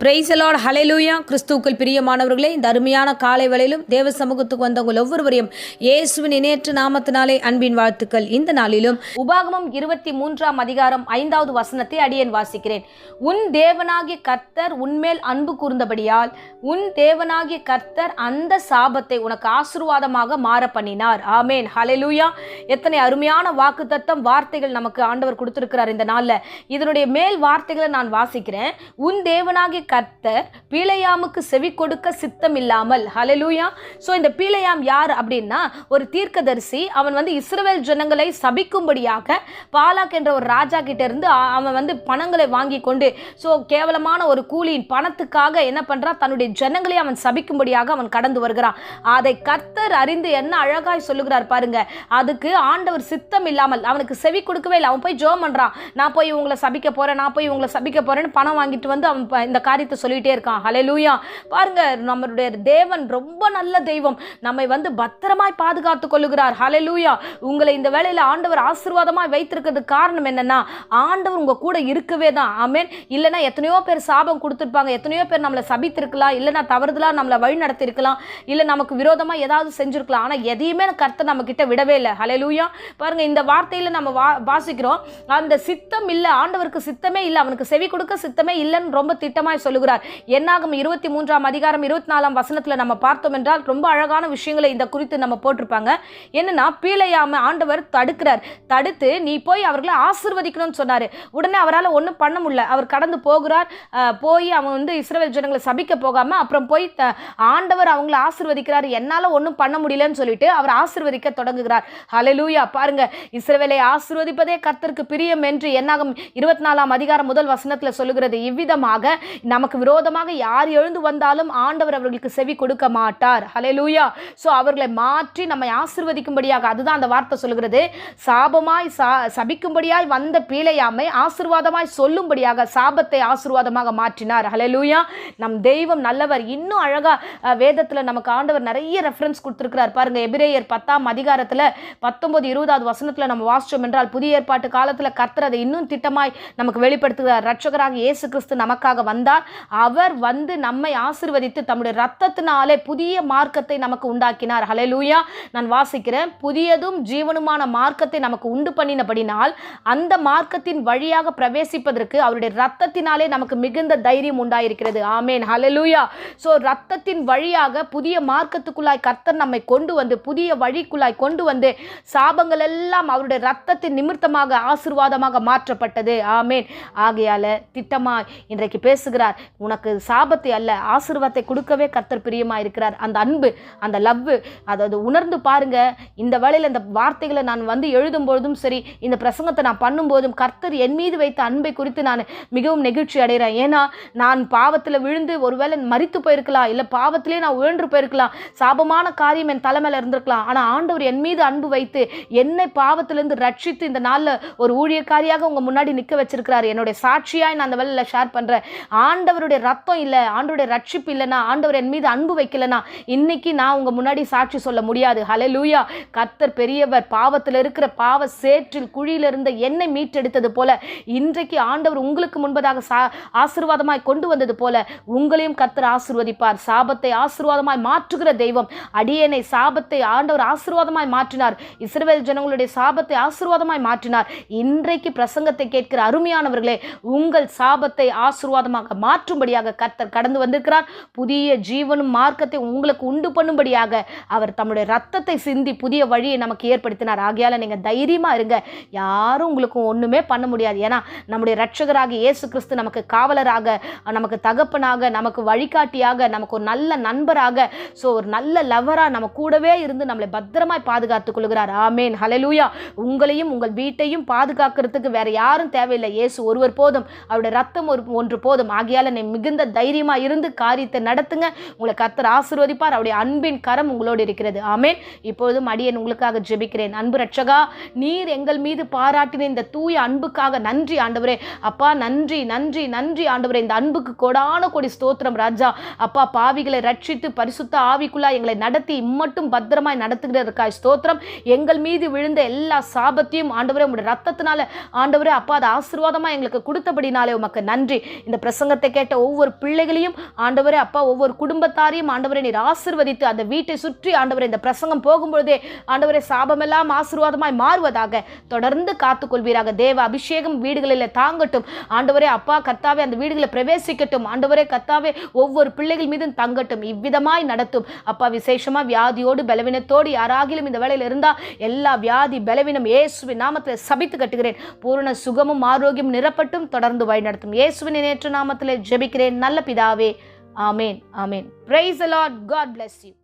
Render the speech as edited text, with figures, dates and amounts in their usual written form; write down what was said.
Praise the Lord, ஹல்லேலூயா. கிறிஸ்துவுக்குள் பிரியமானவர்களே, இந்த அருமையான காலை வேளையிலும் தேவ சமூகத்துக்கு வந்தவங்க ஒவ்வொருவரையும் இயேசுவின் இணையற்ற நாமத்தினாலே அன்பின் வாழ்த்துக்கள். இந்த நாளிலும் உபாகமம் 23ஆம் அதிகாரம் 5வது வசனத்தை அடியேன் வாசிக்கிறேன். உன் தேவனாகிய கர்த்தர் உன்மேல் அன்பு கூர்ந்தபடியால் உன் தேவனாகிய கர்த்தர் அந்த சாபத்தை உனக்கு ஆசீர்வாதமாக மாற பண்ணினார். ஆமேன், ஹல்லேலூயா. எத்தனை அருமையான வாக்குத்தத்தம் வார்த்தைகள் நமக்கு ஆண்டவர் கொடுத்திருக்கிறார் இந்த நாள்ல. இதனுடைய மேல் வார்த்தைகளை நான் வாசிக்கிறேன். உன் தேவனாகிய கர்த்தர் பீலேயாமுக்கு செவி கொடுக்க சித்தம் இல்லாமல். ஹல்லேலூயா. சோ இந்த பீலேயாம் யார் அப்படின்னா ஒரு தீர்க்கதரிசி. அவன் இஸ்ரவேல் ஜனங்களை சபிக்கும்படியாக பாலாக் என்ற ஒரு ராஜா கிட்ட இருந்து அவன் பணங்களை வாங்கி கொண்டு கேவலமான ஒரு கூலியின் பணத்துக்காக என்ன பண்றான், தன்னுடைய ஜனங்களை அவன் சபிக்கும்படியாக அவன் கடந்து வருகிறான். அதை கர்த்தர் அறிந்து என்ன அழகாய் சொல்லுகிறார் பாருங்க. அதுக்கு ஆண்டவர் சித்தம் இல்லாமல் அவனுக்கு செவி கொடுக்கவே இல்லை. அவன் போய் ஜெபம் பண்றான். நான் போய் உங்களை சபிக்க போறேன், நான் போய் உங்களை சபிக்க போறேன்னு பணம் வாங்கிட்டு அவன் இந்த காரியத்தை சொல்லிட்டே இருக்கான். ஹல்லேலூயா. பாருங்க, நம்மளுடைய தேவன் ரொம்ப நல்ல தெய்வம். நம்மை பத்திரமாய் பாதுகாத்துக் கொள்ளுகிறார். ஹல்லேலூயா. உங்களை இந்த வேளையில ஆண்டவர் ஆசீர்வாதமாய் வைத்திருக்கிறதுக்கு காரணம் என்னன்னா, ஆண்டவர் உங்க கூட இருக்கவே தான். ஆமென். இல்லைன்னா எத்தனையோ பேர் சாபம் கொடுத்துருப்பாங்க, எத்தனையோ பேர் நம்மளை சபித்திருக்கலாம், இல்லைன்னா தவறுதலா நம்மளை வழி நடத்திருக்கலாம், இல்லை நமக்கு விரோதமா ஏதாவது செஞ்சிருக்கலாம். ஆனா எதையுமே கர்த்தர் நம்ம கிட்ட விடவே இல்லை. ஹல்லேலூயா. பாருங்க, இந்த வார்த்தையில நம்ம வாசிக்கிறோம், அந்த சித்தம் இல்லை, ஆண்டவருக்கு சித்தமே இல்லை, அவனுக்கு செவி கொடுக்க சித்தமே இல்லைன்னு ரொம்ப திட்டமாய் சொல்லுகிறார். என்னாகும் 23ஆம் அதிகாரம் 24ஆம் வசனத்துல நம்ம பார்த்தோம் என்றால் ரொம்ப அழகான விஷயங்களை இந்த குறித்து நம்ம போட்டிருப்பாங்க. என்னன்னா, பீலேயாமை ஆண்டவர் தடுத்து நீ போய் அவர்களை ஆசீர்வதிக்கணும்னு சொன்னாரு. உடனே அவரால் ஒன்றும் பண்ண முடியல. அவர் கடந்து போகிறார். போய் அவன் இஸ்ரவேல் ஜனங்களை சபிக்க போகாம அப்புறம் போய் ஆண்டவர் அவங்களை ஆசீர்வதிக்கிறார். என்னால ஒன்றும் பண்ண முடியலன்னு சொல்லிட்டு அவர் ஆசீர்வதிக்க தொடங்குகிறார். ஹல்லேலூயா. பாருங்க, இஸ்ரவேலை ஆசீர்வதிப்பதே கர்த்தருக்கு பிரியம் என்று என்னாகும் 24ஆம் அதிகாரம் முதல் வசனத்துல சொல்லுகிறது. இவ்விதமாக நமக்கு விரோதமாக யார் எழுந்து வந்தாலும் ஆண்டவர் அவர்களுக்கு செவி கொடுக்க மாட்டார். ஹல்லேலூயா. சோ அவர்களை மாற்றி நம்மை ஆசீர்வதிக்கும்படியாக, அதுதான் அந்த வார்த்தை சொல்லுகிறது, சாபமாய் சபிக்கும்படியாய் வந்த பீலேயாமை ஆசீர்வாதமாய் சொல்லும்படியாக சாபத்தை ஆசீர்வாதமாக மாற்றினார். ஹல்லேலூயா. நம் தெய்வம் நல்லவர். இன்னும் அழகா வேதத்துல நமக்கு ஆண்டவர் நிறைய ரெஃபரன்ஸ் கொடுத்திருக்கிறார். பாருங்க, எபிரேயர் 10ஆம் அதிகாரத்துல 19-20வது வசனத்துல நம்ம வாசிச்சோம் என்றால், புதிய ஏற்பாட்டு காலத்துல கர்த்தர் அதை இன்னும் திட்டமாய் நமக்கு வெளிப்படுத்துகிறார். இரட்சகராக இயேசு கிறிஸ்து நமக்காக வந்தார். அவர் நம்மை ஆசீர்வதித்து தம்முடைய இரத்தத்தினாலே புதிய மார்க்கத்தை நமக்கு உண்டாக்கினார். ஹல்லேலூயா. நான் வாசிக்கிறேன். புதியதும் ஜீவனுமான மார்க்கத்தை நமக்கு உண்டு பண்ணினபடினால் அந்த மார்க்கத்தின் வழியாக பிரவேசிப்பதற்கு அவருடைய இரத்தத்தினாலே நமக்கு மிகுந்த தைரியம் உண்டாயிருக்கிறது. ஆமென், ஹல்லேலூயா. சோ இரத்தத்தின் வழியாக புதிய மார்க்கத்துக்குள்ளாய் கர்த்தர் நம்மை கொண்டு வந்து புதிய வழிக்குள்ளாய் கொண்டு வந்து சாபங்கள் எல்லாம் அவருடைய இரத்தத்தின் நிமித்தமாக ஆசீர்வாதமாக மாற்றப்பட்டது. ஆமென். ஆகையால திட்டமாய் இன்றைக்கு பேசுகிறார். உனக்கு சாபத்தை அல்ல, ஆசீர்வாதத்தை கொடுக்கவே கர்த்தர் பிரியமா இருக்கிறார். அந்த அன்பு, அந்த லவ், அதாவது உணர்ந்து பாருங்க. இந்த வேளையில இந்த வார்த்தைகளை நான் எழுதும் பொழுதும் சரி, இந்த பிரசங்கத்தை நான் பண்ணும்போதும் கர்த்தர் என் மீது வைத்த அன்பை குறித்து நான் மிகவும் நெகிழ்ச்சி அடைகிறேன். ஏன்னா, நான் பாவத்தில் விழுந்து ஒருவேளை மரித்து போயிருக்கலாம், இல்லை பாவத்திலே நான் உழன்று போயிருக்கலாம், சாபமான காரியம் என் தலைமையில இருந்திருக்கலாம். ஆனால் ஆண்டவர் என் மீது அன்பு வைத்து என்னை பாவத்திலிருந்து ரட்சித்து இந்த நாளில் ஒரு ஊழியக்காரியாக உங்க முன்னாடி நிற்க வச்சிருக்கிறார். என்னுடைய சாட்சியாய் நான் அந்த வேளையில ஷேர் பண்றேன். ஆண்டவருடைய ரத்தம் இல்லை, ஆண்டவருடைய ரட்சிப்பு இல்லைனா, ஆண்டவர் என் மீது அன்பு வைக்கலனா இன்னைக்கு நான் உங்க முன்னாடி சாட்சி சொல்ல முடியாது. ஹல்லேலூயா. கர்த்தர் பெரியவர். பாவத்தில் இருக்கிற பாவ சேற்றில் குழியில இருந்த என்னை மீட்டெடுத்தது போல இன்றைக்கு ஆண்டவர் உங்களுக்கு முன்பதாக ஆசீர்வாதமாய் கொண்டு வந்தது போல உங்களையும் கர்த்தர் ஆசீர்வதிப்பார். சாபத்தை ஆசீர்வாதமாய் மாற்றுகிற தெய்வம். அடியேனை சாபத்தை ஆண்டவர் ஆசீர்வாதமாய் மாற்றினார். இஸ்ரவேல் ஜனங்களுடைய சாபத்தை ஆசீர்வாதமாய் மாற்றினார். இன்றைக்கு பிரசங்கத்தை கேட்கிற அருமையானவர்களே, உங்கள் சாபத்தை ஆசீர்வாதமாக மாற்றும்படியாக கர்த்தர் கடந்து வந்திருக்கிறார். புதிய ஜீவனும் மார்க்கத்தை உங்களுக்கு உண்டு பண்ணும்படியாக அவர் தம்முடைய ரத்தத்தை சிந்தி புதிய வழியை நமக்கு ஏற்படுத்தினார். ஆகையால நீங்க தைரியமா இருங்க. யாரும் உங்களுக்கு ஒண்ணுமே பண்ண முடியாது. ஏன்னா, நம்முடைய இரட்சகராக இயேசு கிறிஸ்து நமக்கு காவலராக, நமக்கு தகப்பனாக, நமக்கு வழிகாட்டியாக, நமக்கு ஒரு நல்ல நண்பராக, ஒரு நல்ல லவரா நம்ம கூடவே இருந்து நம்மளை பத்திரமாய் பாதுகாத்துக் கொள்கிறார். ஆமென், ஹல்லேலூயா. உங்களையும் உங்கள் வீட்டையும் பாதுகாக்கிறதுக்கு வேற யாரும் தேவையில்லை. இயேசு ஒருவர் போதும், அவருடைய ரத்தம் ஒன்று போதும். ஆகையால நீ மிகுந்த தைரியமா இருந்து காரியத்தை நடத்துங்க. உங்களை கர்த்தர் ஆசீர்வதிப்பார். அவருடைய அன்பின் கரம் உங்களோடு இருக்கிறது. ஆமென். இப்பொழுதும் அடியேன் உங்களுக்காக ஜெபிக்கிறேன். அன்பு இரட்சகா, நீர் எங்கள் மீது பாராட்டின இந்த தூய அன்புக்காக நன்றி ஆண்டவரே. அப்பா, நன்றி நன்றி நன்றி ஆண்டவரே. இந்த அன்புக்கு கோடான கோடி ஸ்தோத்திரம் ராஜா. அப்பா, பாவிகளை ரட்சித்து பரிசுத்த ஆவிக்குள்ளா எங்களை நடத்தி இம்மட்டும் பத்திரமாய் நடத்துகிறதற்காய் ஸ்தோத்திரம். எங்கள் மீது விழுந்த எல்லா சாபத்தையும் ஆண்டவரே உங்களுடைய ரத்தத்தினால ஆண்டவரே அப்பா அதை ஆசீர்வாதமா எங்களுக்கு கொடுத்தபடினாலே உமக்கு நன்றி. இந்த பிரசங்கத்தை சத்தத்தை கேட்ட ஒவ்வொரு பிள்ளைகளையும் ஆண்டவரே அப்பா, ஒவ்வொரு குடும்பத்தாரையும் ஆண்டவரே நீர் ஆசீர்வதித்து அந்த வீட்டை சுற்றி ஆண்டவரே இந்த பிரசங்கம் போகும்பொழுதே ஆண்டவரே சாபமெல்லாம் ஆசீர்வாதமாய் மாறுவதாக தொடர்ந்து காத்துக்கொள்வீராக. தேவ அபிஷேகம் வீடுகளில் தாங்கட்டும் ஆண்டவரே அப்பா கர்த்தாவே, அந்த வீடுகளை பிரவேசிக்கட்டும் ஆண்டவரே கர்த்தாவே, ஒவ்வொரு பிள்ளைகள் மீதும் தங்கட்டும், இவ்விதமாய் நடத்தும் அப்பா. விசேஷமா வியாதியோடு பலவீனத்தோடு யாராகிலும் இந்த வேளையில் இருந்தா எல்லா வியாதி பலவீனம் இயேசுவின் நாமத்தில் சபித்து கட்டுகிறேன். பூரண சுகமும் ஆரோக்கியம் நிரப்பட்டும், தொடர்ந்து வழிநடத்தும். இயேசுவின் நேற்று நாமத்தில் ஜெபிக்கிறேன் நல்ல பிதாவே, ஆமேன், ஆமேன். Praise the Lord. God bless you.